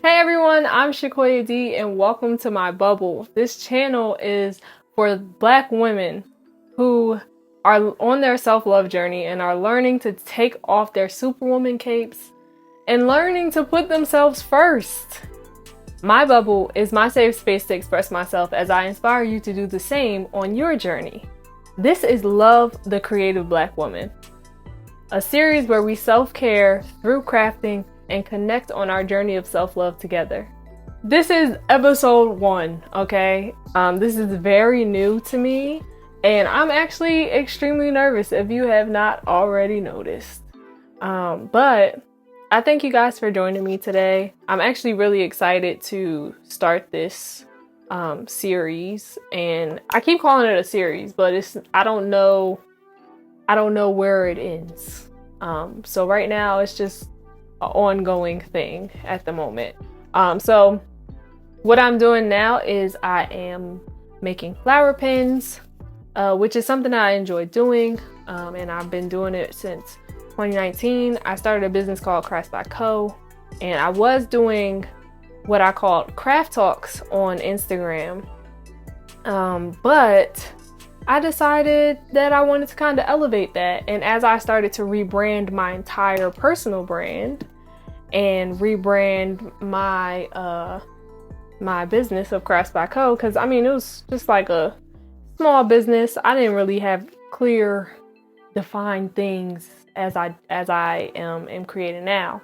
Hey everyone, I'm ShakoyahD and welcome to my bubble. This channel is for Black women who are on their self-love journey and are learning to take off their superwoman capes and learning to put themselves first. My bubble is my safe space to express myself as I inspire you to do the same on your journey. This is Love the Creative Black Woman, a series where we self-care through crafting and connect on our journey of self-love together. This is episode 1, okay? This is very new to me, and I'm actually extremely nervous if you have not already noticed. But I thank you guys for joining me today. I'm actually really excited to start this series, and I keep calling it a series, but I don't know where it ends. So right now it's just an ongoing thing at the moment. So what I'm doing now is I am making flower pins, which is something I enjoy doing, and I've been doing it since 2019. I started a business called Crafts by Co, and I was doing what I called craft talks on Instagram, but I decided that I wanted to kind of elevate that. And as I started to rebrand my entire personal brand and rebrand my my business of Crafts by Co, because I mean, it was just like a small business. I didn't really have clear, defined things as I am creating now.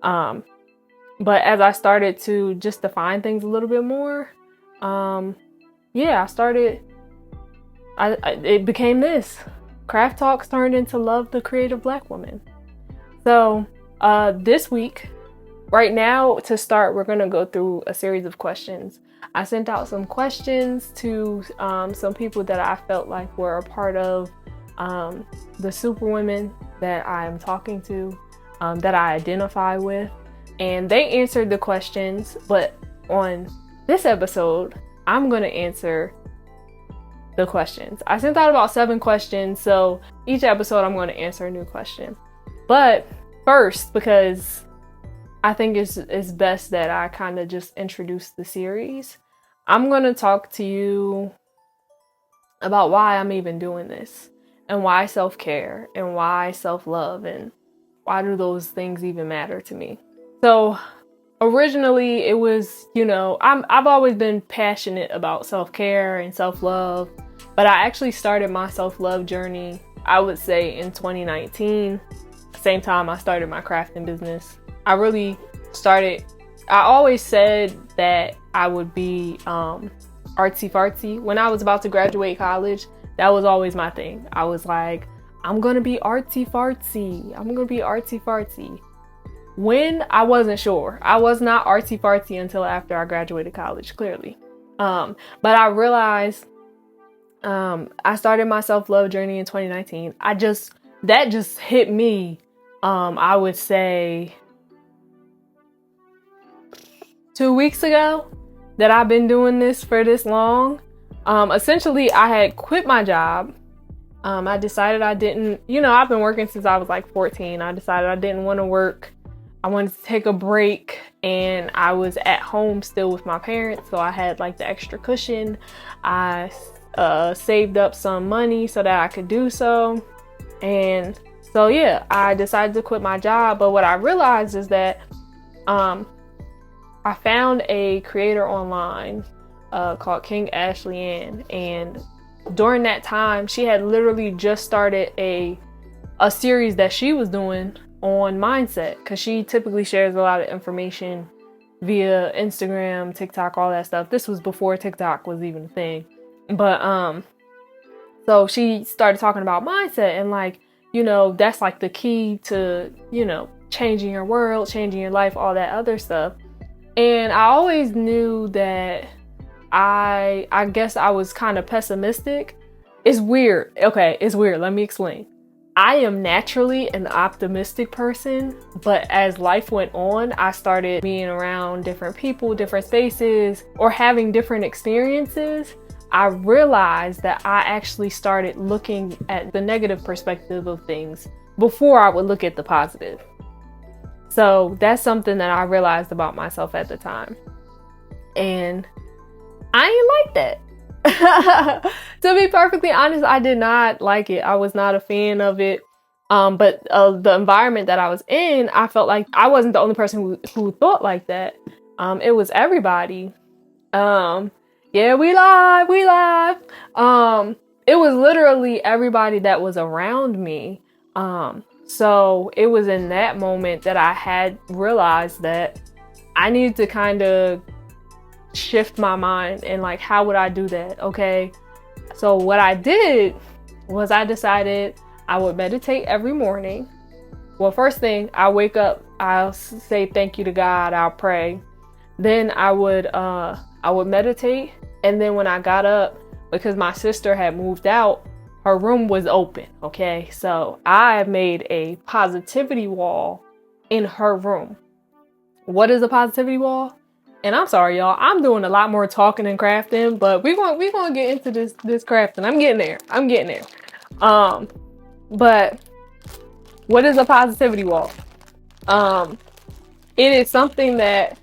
But as I started to just define things a little bit more, it became this. Craft Talks turned into Love the Creative Black Woman. So this week, right now, to start, we're going to go through a series of questions. I sent out some questions to some people that I felt like were a part of the superwomen that I'm talking to, that I identify with. And they answered the questions, but on this episode, I'm going to answer the questions. I sent out about 7 questions, so each episode I'm going to answer a new question. But first, because I think it's best that I kind of just introduce the series, I'm going to talk to you about why I'm even doing this, and why self-care, and why self-love, and why do those things even matter to me. So originally it was, I've always been passionate about self-care and self-love, but I actually started my self-love journey, I would say, in 2019, same time I started my crafting business. I always said that I would be artsy fartsy. When I was about to graduate college, that was always my thing. I was like, I'm gonna be artsy fartsy. When I wasn't sure. I was not artsy fartsy until after I graduated college, clearly. But I realized I started my self-love journey in 2019. That just hit me, I would say 2 weeks ago, that I've been doing this for this long. Essentially, I had quit my job. I decided I didn't, I've been working since I was like 14. I decided I didn't want to work. I wanted to take a break, and I was at home still with my parents, so I had like the extra cushion. I saved up some money so that I could do so. And so yeah, I decided to quit my job. But what I realized is that I found a creator online called King Ashley Ann, and during that time she had literally just started a series that she was doing on mindset, because she typically shares a lot of information via Instagram, TikTok, all that stuff. This was before TikTok was even a thing. But so she started talking about mindset, and like, that's like the key to, changing your world, changing your life, all that other stuff. And I always knew that I guess I was kind of pessimistic. It's weird. Okay, it's weird. Let me explain. I am naturally an optimistic person, but as life went on, I started being around different people, different spaces, or having different experiences. I realized that I actually started looking at the negative perspective of things before I would look at the positive. So that's something that I realized about myself at the time. And I ain't like that. To be perfectly honest, I did not like it. I was not a fan of it. But the environment that I was in, I felt like I wasn't the only person who thought like that. It was everybody. Yeah, we live. It was literally everybody that was around me. So it was in that moment that I had realized that I needed to kind of shift my mind and like, how would I do that? Okay. So what I did was I decided I would meditate every morning. Well, first thing, I wake up, I'll say thank you to God, I'll pray. Then I would meditate. And then when I got up, because my sister had moved out, her room was open. Okay. So I made a positivity wall in her room. What is a positivity wall? And I'm sorry, y'all, I'm doing a lot more talking and crafting, but we're gonna get into this crafting. I'm getting there. But what is a positivity wall? It is something that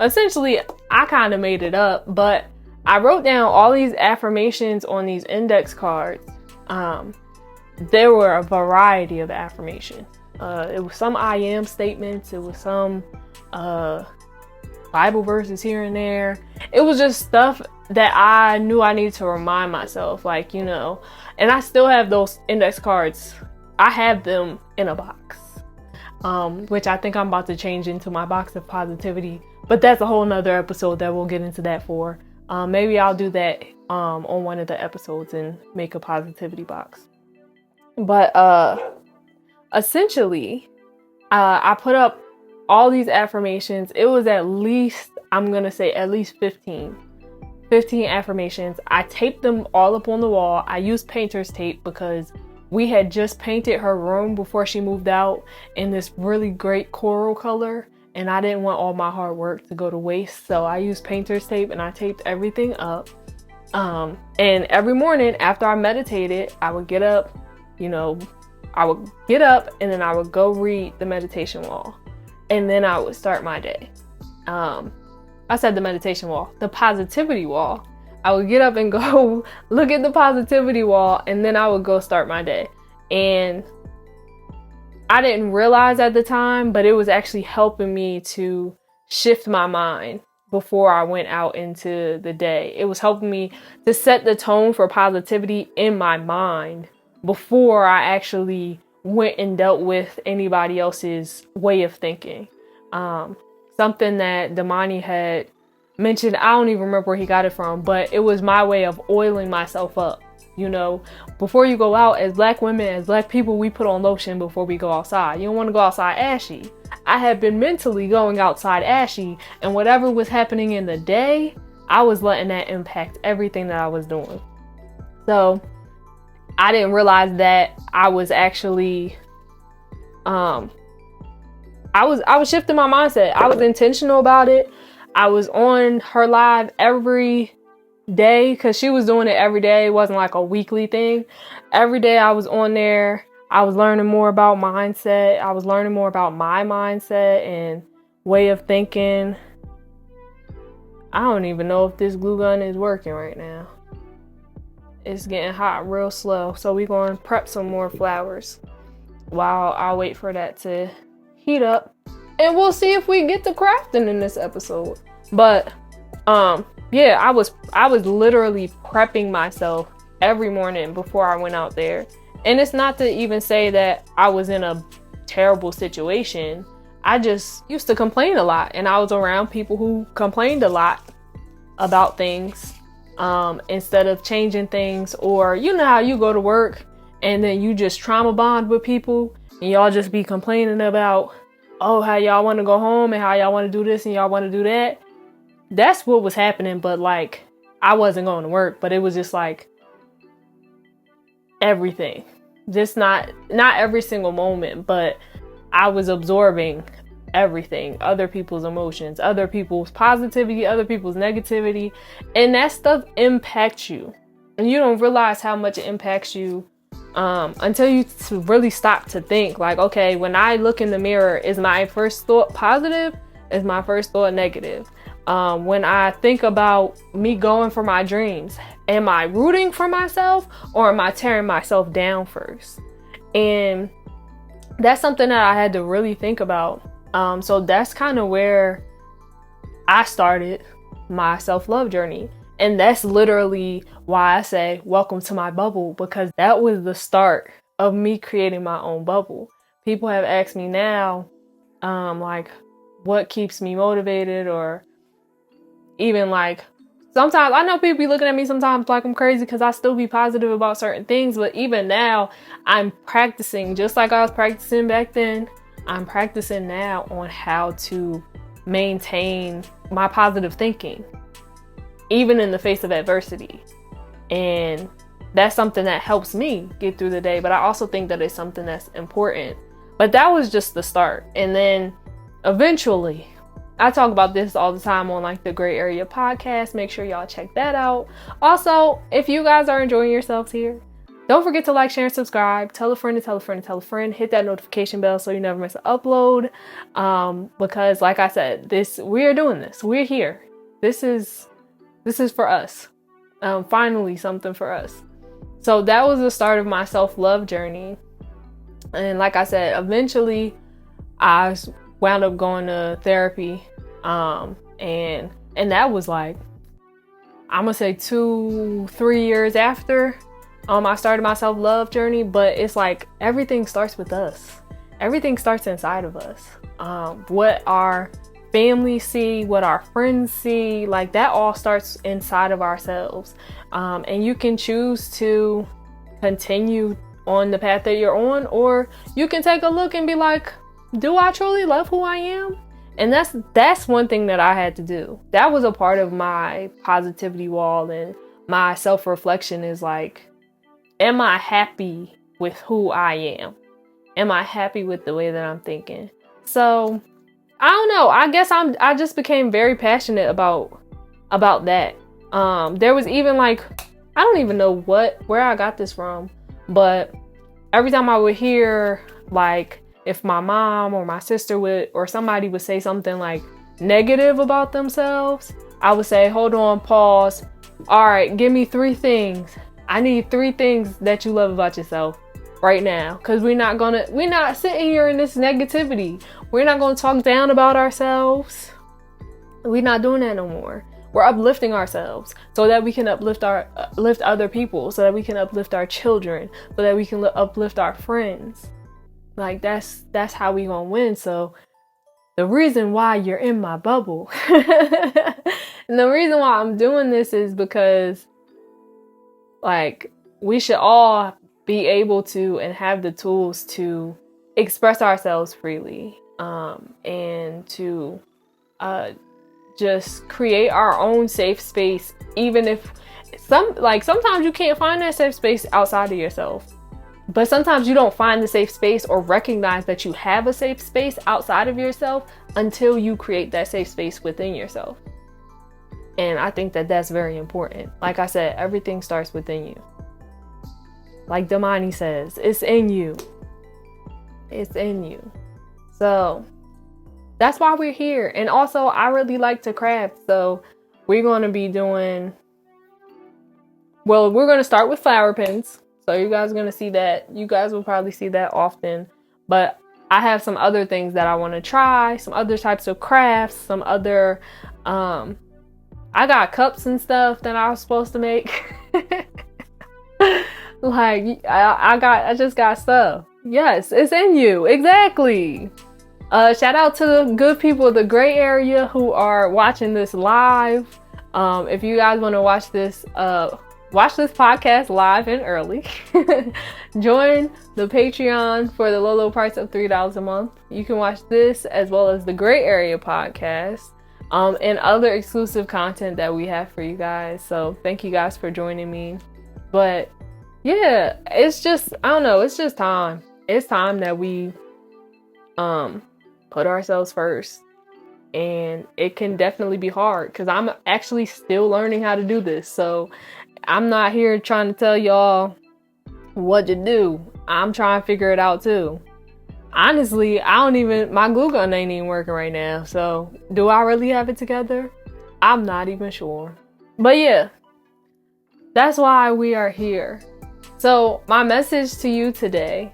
essentially I kind of made it up, but I wrote down all these affirmations on these index cards. There were a variety of affirmations. It was some I am statements. It was some Bible verses here and there. It was just stuff that I knew I needed to remind myself, like, you know, and I still have those index cards. I have them in a box, which I think I'm about to change into my box of positivity, but that's a whole nother episode that we'll get into that for. Maybe I'll do that on one of the episodes and make a positivity box. But essentially, I put up all these affirmations. It was at least, I'm going to say at least 15 affirmations. I taped them all up on the wall. I used painter's tape because we had just painted her room before she moved out in this really great coral color. And I didn't want all my hard work to go to waste. So I used painter's tape and I taped everything up. And every morning after I meditated, I would get up, and then I would go read the meditation wall. And then I would start my day. I said the meditation wall, the positivity wall. I would get up and go look at the positivity wall, and then I would go start my day. And I didn't realize at the time, but it was actually helping me to shift my mind before I went out into the day. It was helping me to set the tone for positivity in my mind before I actually went and dealt with anybody else's way of thinking. Something that Damani had mentioned, I don't even remember where he got it from, but it was my way of oiling myself up. You know, before you go out, as Black women, as Black people, we put on lotion before we go outside. You don't want to go outside ashy. I had been mentally going outside ashy, and whatever was happening in the day, I was letting that impact everything that I was doing. So I didn't realize that I was actually, I was shifting my mindset. I was intentional about it. I was on her live every day because she was doing it every day. It wasn't like a weekly thing. Every day I was on there. I was learning more about mindset. I was learning more about my mindset and way of thinking. I don't even know if this glue gun is working right now. It's getting hot real slow. So we're going to prep some more flowers while I'll wait for that to heat up. And we'll see if we get to crafting in this episode. But yeah, I was literally prepping myself every morning before I went out there. And it's not to even say that I was in a terrible situation. I just used to complain a lot, and I was around people who complained a lot about things instead of changing things. Or you know how you go to work and then you just trauma bond with people and y'all just be complaining about, oh, how y'all want to go home and how y'all want to do this and y'all want to do that. That's what was happening. But like, I wasn't going to work, but it was just like everything, just not every single moment, but I was absorbing everything, other people's emotions, other people's positivity, other people's negativity, and that stuff impacts you. And you don't realize how much it impacts you until you really stop to think like, okay, when I look in the mirror, is my first thought positive? Is my first thought negative? When I think about me going for my dreams, am I rooting for myself or am I tearing myself down first? And that's something that I had to really think about. So that's kind of where I started my self-love journey. And that's literally why I say, welcome to my bubble, because that was the start of me creating my own bubble. People have asked me now, like, what keeps me motivated, or even like, sometimes I know people be looking at me sometimes like I'm crazy because I still be positive about certain things. But even now, I'm practicing just like I was practicing back then. I'm practicing now on how to maintain my positive thinking, even in the face of adversity. And that's something that helps me get through the day. But I also think that it's something that's important. But that was just the start. And then eventually, I talk about this all the time on like the Gray Area podcast. Make sure y'all check that out. Also, if you guys are enjoying yourselves here, don't forget to like, share, and subscribe. Tell a friend to tell a friend to tell a friend. Hit that notification bell so you never miss an upload. Because like I said, we are doing this. We're here. This is for us. Finally, something for us. So that was the start of my self-love journey. And like I said, eventually I wound up going to therapy. And that was like, I'm gonna say 2-3 years after I started my self-love journey. But it's like everything starts with us. Everything starts inside of us. What our family see, what our friends see, like that all starts inside of ourselves. And you can choose to continue on the path that you're on, or you can take a look and be like, do I truly love who I am? And that's one thing that I had to do. That was a part of my positivity wall and my self-reflection, is like, am I happy with who I am? Am I happy with the way that I'm thinking? So I don't know. I guess I just became very passionate about that. There was even like, I don't even know where I got this from, but every time I would hear, like, if my mom or my sister or somebody would say something like negative about themselves, I would say, hold on, pause. All right, give me 3 things. I need 3 things that you love about yourself right now. Cause we're not sitting here in this negativity. We're not going to talk down about ourselves. We're not doing that no more. We're uplifting ourselves so that we can uplift other people, so that we can uplift our children, so that we can uplift our friends. Like that's how we gonna win. So the reason why you're in my bubble and the reason why I'm doing this is because, like, we should all be able to and have the tools to express ourselves freely, and to just create our own safe space. Even if sometimes you can't find that safe space outside of yourself. But sometimes you don't find the safe space or recognize that you have a safe space outside of yourself until you create that safe space within yourself. And I think that that's very important. Like I said, everything starts within you. Like Damani says, it's in you. It's in you. So that's why we're here. And also, I really like to craft. So we're going to be we're going to start with flower pens. So you guys are going to see that. You guys will probably see that often. But I have some other things that I want to try. Some other types of crafts. Some other... I got cups and stuff that I was supposed to make. Like, I just got stuff. Yes, it's in you. Exactly. Shout out to the good people of the Gray Area who are watching this live. If you guys want to watch this podcast live and early, join the Patreon for the low price of $3 a month. You can watch this as well as the Gray Area podcast, and other exclusive content that we have for you guys. So thank you guys for joining me. But yeah, it's just, I don't know, it's just time. It's time that we put ourselves first. And it can definitely be hard because I'm actually still learning how to do this. So I'm not here trying to tell y'all what to do. I'm trying to figure it out too. Honestly, my glue gun ain't even working right now. So do I really have it together? I'm not even sure. But yeah, that's why we are here. So my message to you today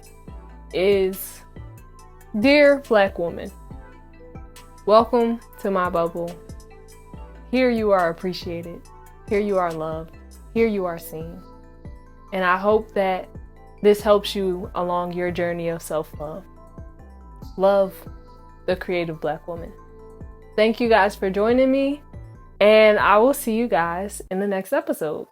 is, dear Black woman, welcome to my bubble. Here you are appreciated. Here you are loved. Here you are seen. And I hope that this helps you along your journey of self-love. Love, the creative Black woman. Thank you guys for joining me, and I will see you guys in the next episode.